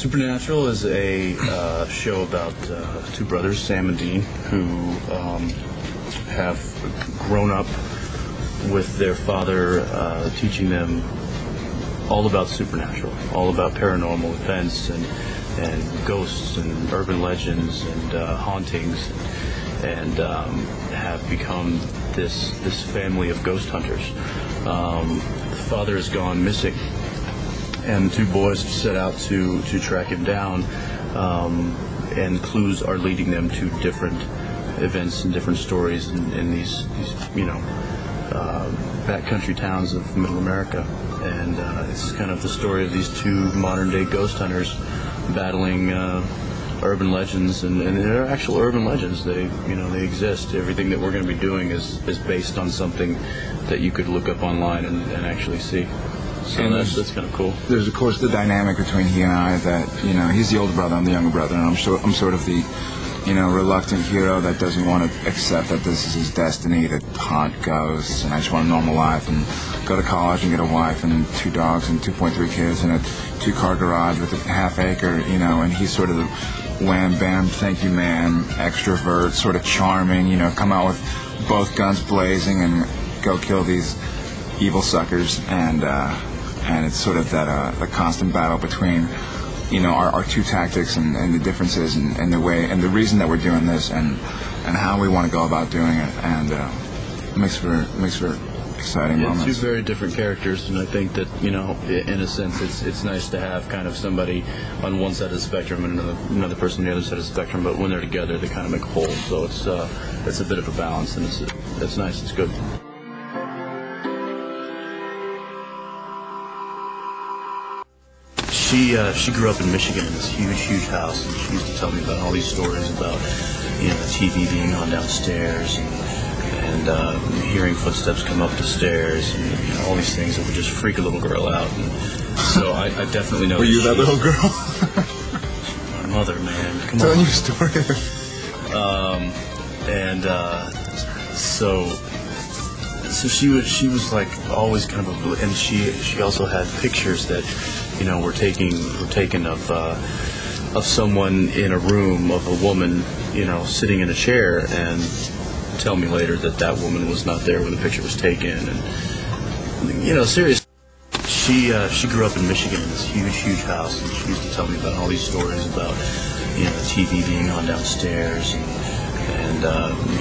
Supernatural is a show about two brothers, Sam and Dean, who have grown up with their father teaching them all about supernatural, all about paranormal events and ghosts and urban legends and hauntings, and have become this family of ghost hunters. The father has gone missing, and the two boys set out to track him down, and clues are leading them to different events and different stories in these backcountry towns of Middle America. And it's kind of the story of these two modern-day ghost hunters battling urban legends, and they're actual urban legends. They exist. Everything that we're going to be doing is based on something that you could look up online and actually see. So that's kind of cool. There's of course the dynamic between he and I that he's the older brother, I'm the younger brother, and I'm sort of the reluctant hero that doesn't want to accept that this is his destiny to haunt ghosts, and I just want a normal life and go to college and get a wife and 2 dogs and 2.3 kids and a 2-car garage with a half acre, and he's sort of the wham bam thank you man, extrovert, sort of charming, come out with both guns blazing and go kill these evil suckers, and it's sort of that the constant battle between our two tactics and the differences and the way and the reason that we're doing this and how we want to go about doing it, and it makes for exciting moments. Two very different characters, and I think that in a sense it's nice to have kind of somebody on one side of the spectrum and another person on the other side of the spectrum, but when they're together they kind of make a whole. So it's a bit of a balance, and it's nice. It's good. She grew up in Michigan in this huge house, and she used to tell me about all these stories about the TV being on downstairs and hearing footsteps come up the stairs, and all these things that would just freak a little girl out. And so I definitely know. Were you that little girl? My mother, man. Come Telling on. you a story. So she was like always kind of and she also had pictures that were taken of someone in a room, of a woman sitting in a chair, and tell me later that woman was not there when the picture was taken. And seriously, she grew up in Michigan in this huge house, and she used to tell me about all these stories about the TV being on downstairs and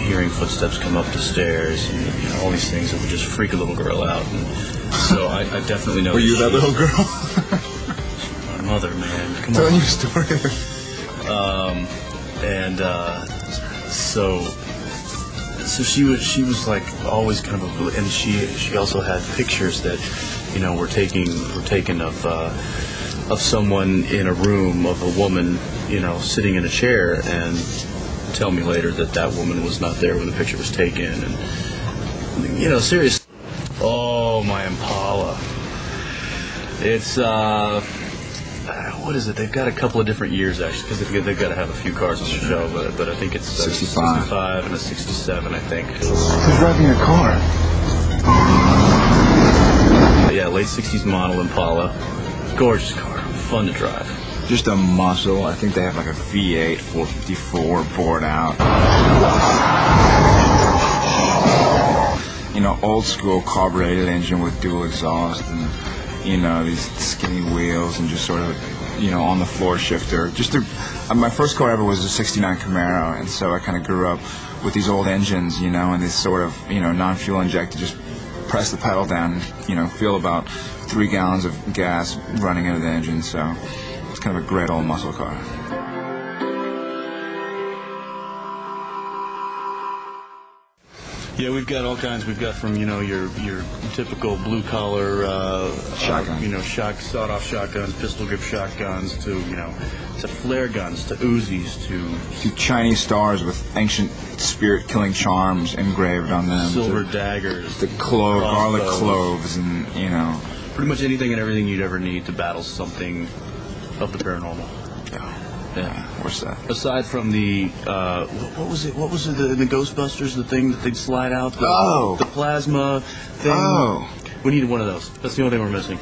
hearing footsteps come up the stairs, and all these things that would just freak a little girl out. And so I definitely know. Were you that little girl? My mother, man. Come on. Telling you a story. So she was like always kind of and she also had pictures that were taken of someone in a room, of a woman sitting in a chair, and tell me later that woman was not there when the picture was taken. And seriously, oh, my Impala, it's what is it? They've got a couple of different years actually, because they've got to have a few cars on the show, but I think it's 65 and a 67, I think. Who's driving your car? Yeah, late 60s model Impala, gorgeous car, fun to drive. Just a muscle. I think they have like a V8 454 bored out. Old school carbureted engine with dual exhaust, and these skinny wheels, and just sort of on the floor shifter. My first car ever was a '69 Camaro, and so I kind of grew up with these old engines, and this sort of non-fuel injected, just press the pedal down, feel about 3 gallons of gas running into the engine. So it's kind of a great old muscle car. Yeah, we've got all kinds. We've got from your typical blue collar shotgun, sawed-off shotguns, pistol grip shotguns, to to flare guns, to Uzis, to Chinese stars with ancient spirit-killing charms engraved on them, silver daggers, the garlic cloves, and pretty much anything and everything you'd ever need to battle something of the paranormal. Yeah. What's that? Aside from the what was it in the Ghostbusters, the thing that they'd slide out, the plasma thing. Oh, we needed one of those. That's the only thing we're missing.